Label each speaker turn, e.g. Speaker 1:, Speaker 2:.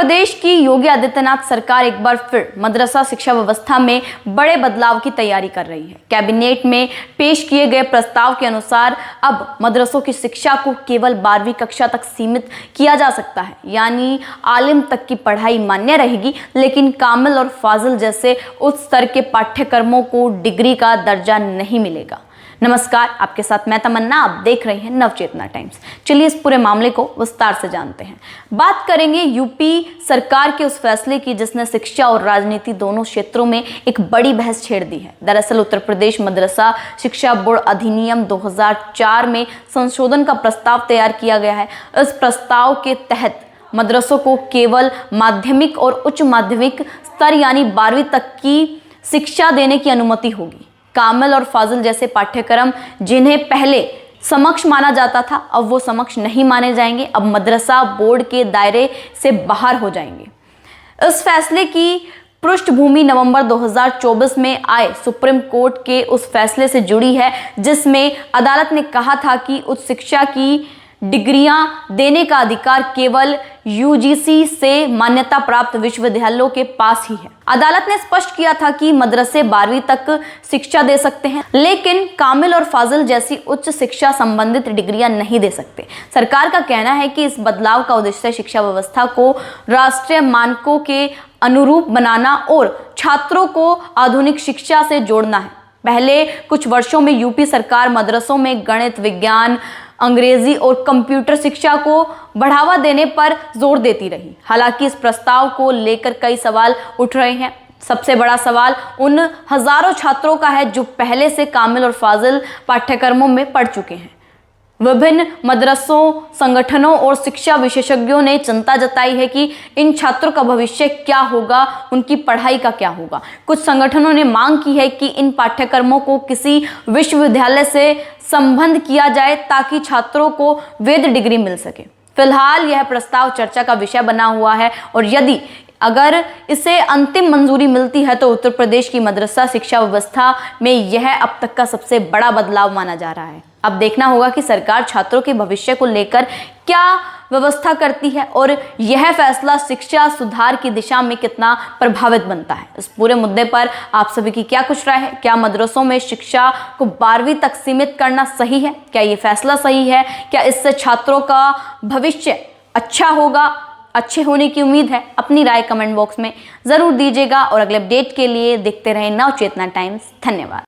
Speaker 1: प्रदेश की योगी आदित्यनाथ सरकार एक बार फिर मदरसा शिक्षा व्यवस्था में बड़े बदलाव की तैयारी कर रही है। कैबिनेट में पेश किए गए प्रस्ताव के अनुसार अब मदरसों की शिक्षा को केवल 12वीं कक्षा तक सीमित किया जा सकता है, यानी आलिम तक की पढ़ाई मान्य रहेगी, लेकिन कामिल और फाजिल जैसे उच्च स्तर के पाठ्यक्रमों को डिग्री का दर्जा नहीं मिलेगा। नमस्कार, आपके साथ मैं तमन्ना, आप देख रहे हैं नवचेतना टाइम्स। चलिए इस पूरे मामले को विस्तार से जानते हैं। बात करेंगे यूपी सरकार के उस फैसले की जिसने शिक्षा और राजनीति दोनों क्षेत्रों में एक बड़ी बहस छेड़ दी है। दरअसल उत्तर प्रदेश मदरसा शिक्षा बोर्ड अधिनियम 2004 में संशोधन का प्रस्ताव तैयार किया गया है। इस प्रस्ताव के तहत मदरसों को केवल माध्यमिक और उच्च माध्यमिक स्तर यानी 12वीं तक की शिक्षा देने की अनुमति होगी। कामिल और फाजिल जैसे पाठ्यक्रम जिन्हें पहले समक्ष माना जाता था, अब वो समक्ष नहीं माने जाएंगे, अब मदरसा बोर्ड के दायरे से बाहर हो जाएंगे। इस फैसले की पृष्ठभूमि नवंबर 2024 में आए सुप्रीम कोर्ट के उस फैसले से जुड़ी है, जिसमें अदालत ने कहा था कि उच्च शिक्षा की डिग्रियां देने का अधिकार केवल यूजीसी से मान्यता प्राप्त विश्वविद्यालयों के पास ही है। अदालत ने स्पष्ट किया था कि मदरसे 12वीं तक शिक्षा दे सकते हैं, लेकिन कामिल और फाजिल जैसी उच्च शिक्षा संबंधित डिग्रियां नहीं दे सकते। सरकार का कहना है कि इस बदलाव का उद्देश्य शिक्षा व्यवस्था को राष्ट्रीय मानकों के अनुरूप बनाना और छात्रों को आधुनिक शिक्षा से जोड़ना है। पहले कुछ वर्षों में यूपी सरकार मदरसों में गणित, विज्ञान, अंग्रेजी और कंप्यूटर शिक्षा को बढ़ावा देने पर जोर देती रही। हालांकि इस प्रस्ताव को लेकर कई सवाल उठ रहे हैं। सबसे बड़ा सवाल उन हजारों छात्रों का है जो पहले से कामिल और फाजिल पाठ्यक्रमों में पढ़ चुके हैं। विभिन्न मदरसों, संगठनों और शिक्षा विशेषज्ञों ने चिंता जताई है कि इन छात्रों का भविष्य क्या होगा, उनकी पढ़ाई का क्या होगा। कुछ संगठनों ने मांग की है कि इन पाठ्यक्रमों को किसी विश्वविद्यालय से संबद्ध किया जाए ताकि छात्रों को वैध डिग्री मिल सके। फिलहाल यह प्रस्ताव चर्चा का विषय बना हुआ है और अगर इसे अंतिम मंजूरी मिलती है तो उत्तर प्रदेश की मदरसा शिक्षा व्यवस्था में यह अब तक का सबसे बड़ा बदलाव माना जा रहा है। अब देखना होगा कि सरकार छात्रों के भविष्य को लेकर क्या व्यवस्था करती है और यह फैसला शिक्षा सुधार की दिशा में कितना प्रभावित बनता है। इस पूरे मुद्दे पर आप सभी की क्या कुछ राय है? क्या मदरसों में शिक्षा को 12वीं तक सीमित करना सही है? क्या ये फैसला सही है? क्या इससे छात्रों का भविष्य अच्छा होगा, अच्छे होने की उम्मीद है? अपनी राय कमेंट बॉक्स में ज़रूर दीजिएगा और अगले अपडेट के लिए देखते रहें नवचेतना टाइम्स। धन्यवाद।